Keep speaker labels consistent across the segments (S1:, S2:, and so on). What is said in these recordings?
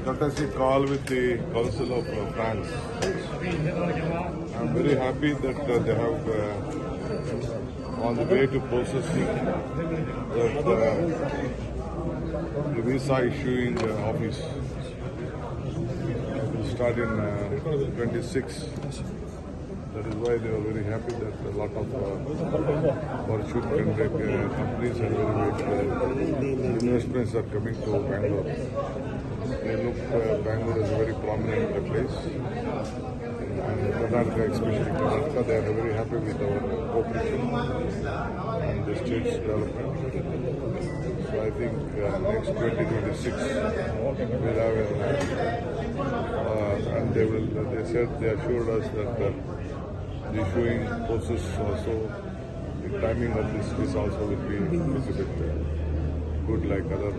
S1: courtesy call with the Council of France. I'm very happy that they have on the way to processing that the visa issuing office will start in 26. That is why they are very happy that a lot of fortune companies and very big investments are coming to Bangalore. They look Bangalore as a very prominent place, and Karnataka, especially Karnataka, they are very happy with our cooperation and the state's development. So I think next 2026 we'll have and they assured us that the issuing process also, the timing of this also will be a bit good like other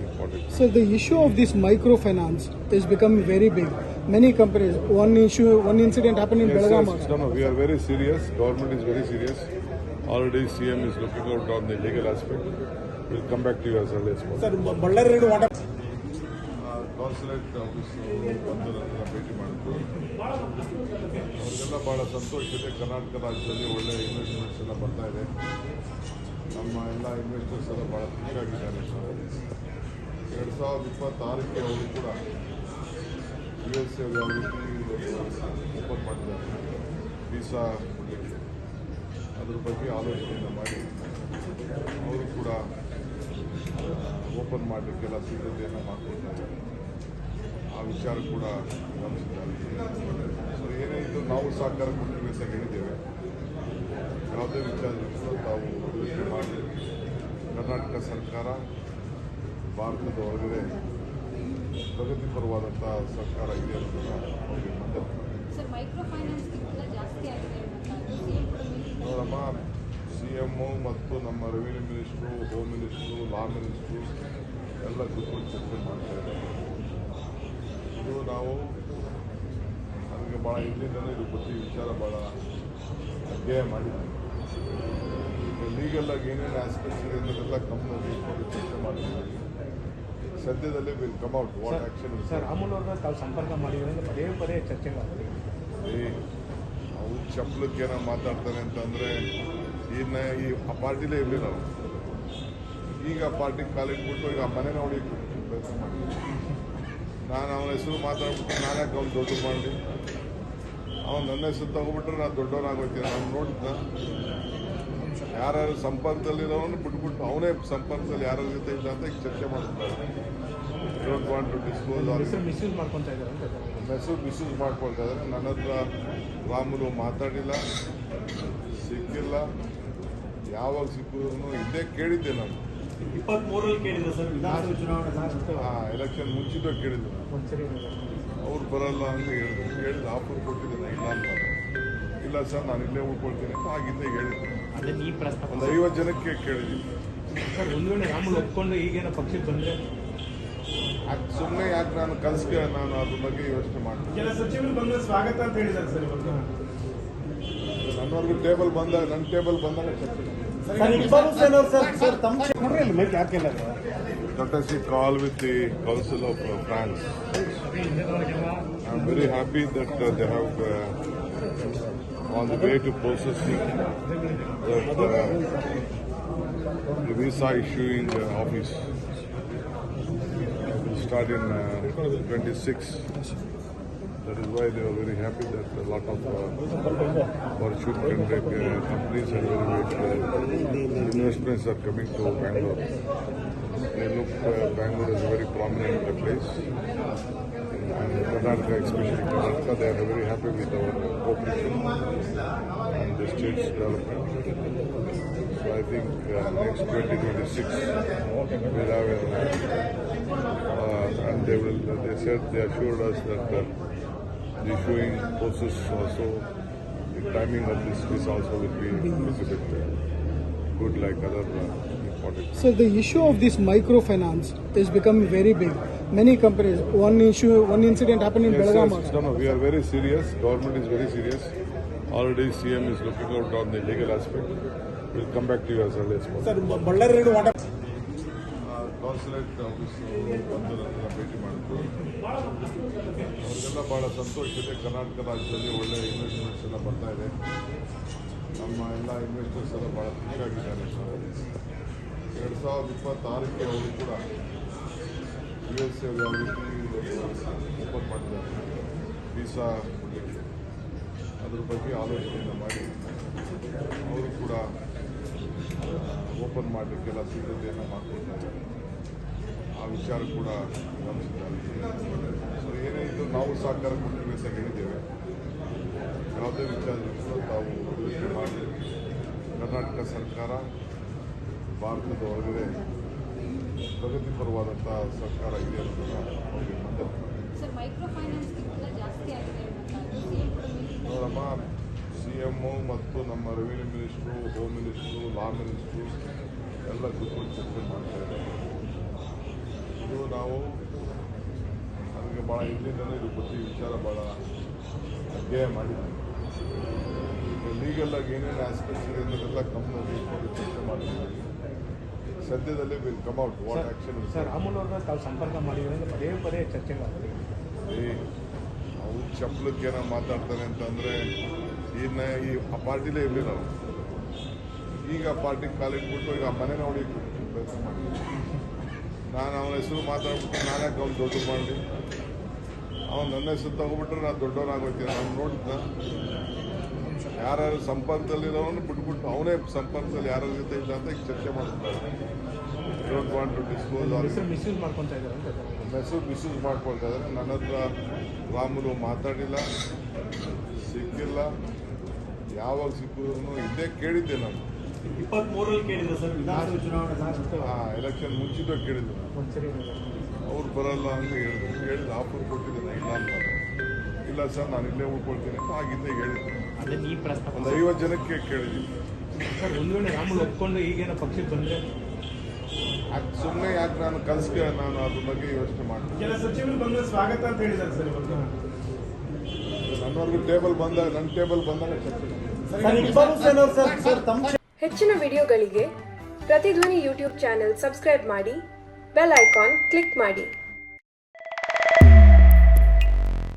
S1: important.
S2: So the issue of this microfinance is becoming very big. Many companies, one incident happened in Belgaum.
S1: Yes, no, we are very serious. Government is very serious. Already CM is looking out on the legal aspect. We'll come back to you as early as possible.
S3: Sir, Ballari what?
S1: Consulate office ಬಂದು ನನ್ನ ಭೇಟಿ ಮಾಡಿದ್ರು. ಅವ್ರಿಗೆಲ್ಲ ಭಾಳ ಸಂತೋಷ ಇದೆ. ಕರ್ನಾಟಕ ರಾಜ್ಯದಲ್ಲಿ ಒಳ್ಳೆ investments ಎಲ್ಲ ಬರ್ತಾ ಇದೆ. ನಮ್ಮ ಎಲ್ಲ ಇನ್ವೆಸ್ಟರ್ಸ್ ಎಲ್ಲ ಭಾಳ ಖುಷಿಯಾಗಿದ್ದಾರೆ. 2026ಕ್ಕೆ ಅವರು ಕೂಡ USA ಯಾವ ರೀತಿ ಓಪನ್ ಮಾಡಿದ್ದಾರೆ ವೀಸಾ ಕೊಡಲಿಕ್ಕೆ, ಅದ್ರ ಬಗ್ಗೆ ಆಲೋಚನೆಯನ್ನು ಮಾಡಿ ಅವರು ಕೂಡ ಓಪನ್ ಮಾಡಲಿಕ್ಕೆಲ್ಲ ಸಿದ್ಧತೆಯನ್ನು ಮಾಡಿಕೊಡ್ತಾರೆ. ಆ ವಿಚಾರ ಕೂಡ ಗಮನಿಸಿದ್ದಾರೆ. ಸೊ ಏನೇ ಇದ್ದು ನಾವು ಸಹಕಾರ ಕೊಡ್ತೀವಿ ಅಂತ ಹೇಳಿದ್ದೇವೆ. ಯಾವುದೇ ವಿಚಾರದಲ್ಲೂ ತಾವು ಯೋಚನೆ ಮಾಡಿ ಕರ್ನಾಟಕ ಸರ್ಕಾರ ಭಾರತದ ಹೊರಗಡೆ ಪ್ರಗತಿಪರವಾದಂಥ ಸರ್ಕಾರ ಇದೆ ಅನ್ನೋದನ್ನು ಅವರಿಗೆ ಮಂಡನೆ ನೋಡಮ್ಮ, CM ಮತ್ತು ನಮ್ಮ ರೆವಿನ್ಯೂ ಮಿನಿಸ್ಟ್ರು, ಹೋಮ್ ಮಿನಿಸ್ಟ್ರು, ಲಾ ಮಿನಿಸ್ಟ್ರು ಎಲ್ಲ ಕೂತ್ಕೊಂಡು ಚರ್ಚೆ ಮಾಡ್ತಾ ಇದ್ದಾರೆ. ಇದು ನಾವು ನನಗೆ ಭಾಳ ಹಿಂದಿನಿಂದಲೇ ಇದ್ರ ಬಗ್ಗೆ ವಿಚಾರ ಭಾಳ ಅಧ್ಯಯನ ಮಾಡಿದ್ದೀವಿ. ಲೀಗಲ್ ಆಗಿ ಏನೇನು ಆಸ್ಪೆಕ್ಟ್ಸ್ ಇದೆ ಅನ್ನೋದೆಲ್ಲ ಕಂಪ್ನಿ ಚರ್ಚೆ ಮಾಡ್ತಿದ್ದೀವಿ. ಸದ್ಯದಲ್ಲೇ will come out what action.
S3: Sir, Ramulu ಅವ್ರನ್ನ ತಾವು ಸಂಪರ್ಕ ಮಾಡಿದ್ರೆ ಪದೇ ಚರ್ಚೆ ಮಾಡ್ತೀವಿ.
S1: ಅವ್ರು ಚಪ್ಪಲಕ್ಕೆ ಏನೋ ಮಾತಾಡ್ತಾನೆ ಅಂತಂದರೆ ಇನ್ನು ಆ ಪಾರ್ಟಿಲೇ ಇರಲಿಲ್ಲ. ಈಗ ಪಾರ್ಟಿಗೆ ಕಾಲಿಟ್ಬಿಟ್ಟು ಈಗ ಆ ಮನೆ ನೋಡಿ ಪ್ರಯತ್ನ ಮಾಡಿ ನಾನು ಅವನ ಹೆಸರು ಮಾತಾಡ್ಬಿಟ್ಟು ನಾನ್ಯಾಕೆ ಅವ್ನು ದೊಡ್ಡ ಮಾಡಲಿ. ಅವನು ನನ್ನ ಹೆಸರು ತಗೊಬಿಟ್ರೆ ನಾನು ದೊಡ್ಡವನಾಗೋಗ್ತೀನಿ. ನಾನು ನೋಡಿದ್ದ ಯಾರ್ಯಾರು ಸಂಪರ್ಕದಲ್ಲಿರೋನು ಬಿಟ್ಬಿಟ್ಟು ಅವನೇ ಸಂಪರ್ಕದಲ್ಲಿ ಯಾರ ಜೊತೆ ಇಲ್ಲ ಅಂತ ಈಗ ಚರ್ಚೆ ಮಾಡ್ತಾರೆ. Don't want to disclose.
S3: Misuse ಮಾಡ್ಕೊತಾ ಇದ್ದಾರೆ ಅಂತ
S1: ಮೆಸೇಜ್ ಮಿಸ್ಯೂಸ್ ಮಾಡ್ಕೊಳ್ತಾ ಇದ್ದಾರೆ. ನನ್ನ ಹತ್ರ ರಾಮುಲು ಮಾತಾಡಿಲ್ಲ, ಸಿಕ್ಕಿಲ್ಲ. ಯಾವಾಗ ಸಿಕ್ಕಿದ್ರು ಇಲ್ಲೇ ಕೇಳಿದ್ದೆ ನಾನು.
S3: 23ರಲ್ಲಿ ಕೇಳಿದ್ರು ಸರ್, ವಿಧಾನಸಭೆ ಚುನಾವಣೆ
S1: ಎಲೆಕ್ಷನ್ ಮುಂಚಿತವಾಗಿ ಕೇಳಿದ್ರು. ಅವ್ರು ಬರಲ್ಲ ಅಂತ ಹೇಳಿದ್ರು. ಆಫರ್ ಕೊಟ್ಟಿದ್ದೆ ಇಲ್ಲ ಸರ್ ನಾನು ಇಲ್ಲೇ ಉಳ್ಕೊಳ್ತೀನಿ ಅಂತ ಆಗಿಂದ ಹೇಳಿದ್ರು. ಒಂದು 50 ಜನಕ್ಕೆ ಕೇಳಿದ್ದೀನಿ.
S3: ಸರ್, ಒಂದು ವೇಳೆ ರಾಮುಲ್ ಒಪ್ಕೊಂಡು ಈಗೇನೋ ಪಕ್ಷಕ್ಕೆ ಬಂದರೆ
S1: ಸುಮ್ಮನೆ ಯಾಕೆ ನಾನು ಕನಸಿಗೆ ನಾನು ಅದ್ರ ಬಗ್ಗೆ ಯೋಚನೆ ಮಾಡ್ತೀನಿ.
S3: ಕೆಲ ಸಚಿವರು ಬಂದರೆ ಸ್ವಾಗತ ಅಂತ ಹೇಳಿದ್ದಾರೆ ಸರ್.
S1: ನನ್ನವರೆಗೂ ಟೇಬಲ್ ಬಂದಾಗ ನನ್ನ ಟೇಬಲ್ ಬಂದಾಗ ಚರ್ಚೆ courtesy call with the Council of France. I'm very happy that they have on the way to processing that the visa issuing office will start in 26. That is why they are very happy that a lot of fortune companies and very big investments are coming to Bangalore. They look Bangalore as a very prominent place, and Karnataka, especially Karnataka, they are very happy with our cooperation and the state's development. So I think next 2026 we'll have and they assured us that the issuing process also, the timing of this also will be a bit good like other important.
S2: So the issue of this microfinance is becoming very big. Many companies, one incident happened in Belgaum.
S1: No, we are very serious. Government is very serious. Already CM is looking out on the legal aspect. We'll come back to you as early as possible.
S3: Sir, Ballari what?
S1: Consulate office ಬಂದು ನನ್ನನ್ನು ಭೇಟಿ ಮಾಡಿದ್ರು. ಅವ್ರಿಗೆಲ್ಲ ಭಾಳ ಸಂತೋಷ ಇದೆ. ಕರ್ನಾಟಕ ರಾಜ್ಯದಲ್ಲಿ ಒಳ್ಳೆಯ investments ಎಲ್ಲ ಬರ್ತಾ ಇದೆ. ನಮ್ಮ ಎಲ್ಲ ಇನ್ವೆಸ್ಟರ್ಸ್ ಎಲ್ಲ ಭಾಳ ಖುಷಿಯಾಗಿದ್ದಾರೆ. 2026ಕ್ಕೆ ಅವರು ಕೂಡ USA ಯಾವ ರೀತಿ ಓಪನ್ ಮಾಡಿದ್ದಾರೆ ವೀಸಾ ಕೊಡಲಿಕ್ಕೆ, ಅದ್ರ ಬಗ್ಗೆ ಆಲೋಚನೆಯನ್ನು ಮಾಡಿ ಅವರು ಕೂಡ ಓಪನ್ ಮಾಡಲಿಕ್ಕೆಲ್ಲ ಸಿದ್ಧತೆಯನ್ನು ಮಾಡಿಕೊಳ್ತಾರೆ. ಆ ವಿಚಾರ ಕೂಡ ಗಮನಿಸಿದ್ದಾರೆ. ಸೊ ಏನೇ ಇದ್ದು ನಾವು ಸಹಕಾರ ಕೊಡ್ತೀವಿ ಅಂತ ಹೇಳಿದ್ದೇವೆ. ಯಾವುದೇ ವಿಚಾರದಲ್ಲೂ ತಾವು ಯೋಚನೆ ಮಾಡಿ ಕರ್ನಾಟಕ ಸರ್ಕಾರ ಭಾರತದ ಹೊರಗಡೆ ಪ್ರಗತಿಪರವಾದಂಥ ಸರ್ಕಾರ ಇದೆ ಅನ್ನೋದನ್ನು ಅವ್ರಿಗೆ ಮಂಡನೆ
S4: ಸರ್, ಮೈಕ್ರೋ ಫೈನಾನ್ಸ್ಗಿಂತ ಜಾಸ್ತಿ ಆಗಿದೆ
S1: ನೋಡಮ್ಮ, CMO ಮತ್ತು ನಮ್ಮ ರೆವಿನ್ಯೂ ಮಿನಿಸ್ಟ್ರು, ಹೋಮ್ ಮಿನಿಸ್ಟ್ರು, ಲಾ ಮಿನಿಸ್ಟ್ರು ಎಲ್ಲ ಕೂತ್ಕೊಂಡು ಚರ್ಚೆ ಮಾಡ್ತಾ ಇದ್ದಾರೆ. ಇದು ನಾವು ನನಗೆ ಭಾಳ ಹಿಂದಿನಿಂದಲೇ ಇದ್ರ ಬಗ್ಗೆ ವಿಚಾರ ಭಾಳ ಅಧ್ಯಯನ ಮಾಡಿದ್ದೀವಿ. ಲೀಗಲ್ ಆಗಿ ಏನೇನು ಆಸ್ಪೆಕ್ಟ್ಸ್ ಇದೆ ಅನ್ನೋದೆಲ್ಲ ಗಮನದಲ್ಲಿ ಇಟ್ಕೊಂಡು ಚರ್ಚೆ ಮಾಡ್ತಿದ್ದೀವಿ. ಸದ್ಯದಲ್ಲೇ will come out what action.
S3: Sir, Amul ಅವ್ರನ್ನ ತಾವು ಸಂಪರ್ಕ ಮಾಡಿದ್ರೆ ಪದೇ ಚರ್ಚೆಗಳಾಗಿದೆ.
S1: ಅವ್ರು ಚಪ್ಪಲಕ್ಕೆ ಏನೋ ಮಾತಾಡ್ತಾನೆ ಅಂತಂದರೆ ಇನ್ನು ಈ ಆ ಪಾರ್ಟಿಲೇ ಇರಲಿಲ್ಲ ನಾವು. ಈಗ ಪಾರ್ಟಿಗೆ ಕಾಲಿಟ್ಬಿಟ್ಟು ಈಗ ಮನೆನ ಹೊಡಿಬೇಕು ಪ್ರಯತ್ನ ಮಾಡಿದ್ವಿ. ನಾನು ಅವನ ಹೆಸರು ಮಾತಾಡ್ಬಿಟ್ಟು ನಾನ್ಯಾಕೆ ಅವ್ನು ದೊಡ್ಡ ಮಾಡಲಿ. ಅವನು ನನ್ನ ಹೆಸರು ತಗೊಬಿಟ್ರೆ ನಾನು ದೊಡ್ಡವನಾಗೋಗ್ತೀನಿ. ನಾನು ನೋಡಿದ್ನ ಯಾರ್ಯಾರು ಸಂಪರ್ಕದಲ್ಲಿರೋನು ಬಿಟ್ಬಿಟ್ಟು ಅವನೇ ಸಂಪರ್ಕದಲ್ಲಿ ಯಾರ ಜೊತೆ ಇಲ್ಲ ಅಂತ ಈಗ ಚರ್ಚೆ ಮಾಡ್ತಾರೆ. ಡೋಂಟ್ ವಾಂಟ್ ಟು ಡಿಸ್ಕ್ಲೋಸ್
S3: ಹೆಸರು ಮಿಸ್ಯೂಸ್ ಮಾಡ್ಕೊತಾ ಇದ್ದಾರೆ ಅಂತ.
S1: ಹೆಸರು ಮಿಸ್ಯೂಸ್ ಮಾಡ್ಕೊಳ್ತಾ ಇದ್ದಾರೆ. ನನ್ನ ಹತ್ರ ರಾಮುಲು ಮಾತಾಡಿಲ್ಲ, ಸಿಕ್ಕಿಲ್ಲ. ಯಾವಾಗ ಸಿಕ್ಕಿದ್ರು ಇಲ್ಲೇ ಕೇಳಿದ್ದೆ ನಾನು.
S5: 23ರಲ್ಲಿ ಕೇಳಿದ್ರು ಸರ್, ವಿಧಾನಸಭೆ ಚುನಾವಣೆ
S1: ಎಲೆಕ್ಷನ್ ಮುಂಚಿತವಾಗಿ ಕೇಳಿದ್ರು.
S3: ಒಂದ್ಸರಿ
S1: ಅವ್ರು ಬರಲ್ಲ ಅಂತ ಹೇಳಿದ್ರು. ಆಫರ್ ಕೊಟ್ಟಿದ್ದೇನೆ ಇಲ್ಲ ಅಂತ. ಇಲ್ಲ ಸರ್, ನಾನು ಇಲ್ಲೇ ಉಳ್ಕೊಳ್ತೀನಿ ಅಂತ ಆಗಿಂದ ಹೇಳಿದ್ದೆ.
S3: ಅದೇ ಈ ಪ್ರಸ್ತಾಪ
S1: ಒಂದು 50 ಜನಕ್ಕೆ ಕೇಳಿದ್ದೀನಿ.
S3: ಸರ್, ಒಂದು ವೇಳೆ ರಾಮುಲ್ ಒಪ್ಕೊಂಡು ಈಗೇನೋ ಪಕ್ಷಕ್ಕೆ ಬಂದರೆ
S1: ಸುಮ್ಮನೆ ಯಾಕೆ ನಾನು ಕನಸಿಗೆ ನಾನು ಅದ್ರ ಬಗ್ಗೆ ಯೋಚನೆ ಮಾಡ್ತೀನಿ.
S5: ಕೆಲ ಸಚಿವರು ಬಂದ್ರೆ ಸ್ವಾಗತ ಅಂತ ಹೇಳಿದ್ದಾರೆ ಸರ್ ಇವತ್ತು.
S1: ನನ್ನವರೆಗೂ ನನ್ನ ಟೇಬಲ್ ಬಂದಾಗ ಚರ್ಚೆ ಮಾಡ್ತೀನಿ.
S6: ಹೆಚ್ಚಿನ ವಿಡಿಯೋಗಳಿಗೆ ಪ್ರತಿಧ್ವನಿ ಯೂಟ್ಯೂಬ್ ಚಾನೆಲ್ ಸಬ್ಸ್ಕ್ರೈಬ್ ಮಾಡಿ, ಬೆಲ್ ಐಕಾನ್ ಕ್ಲಿಕ್ ಮಾಡಿ.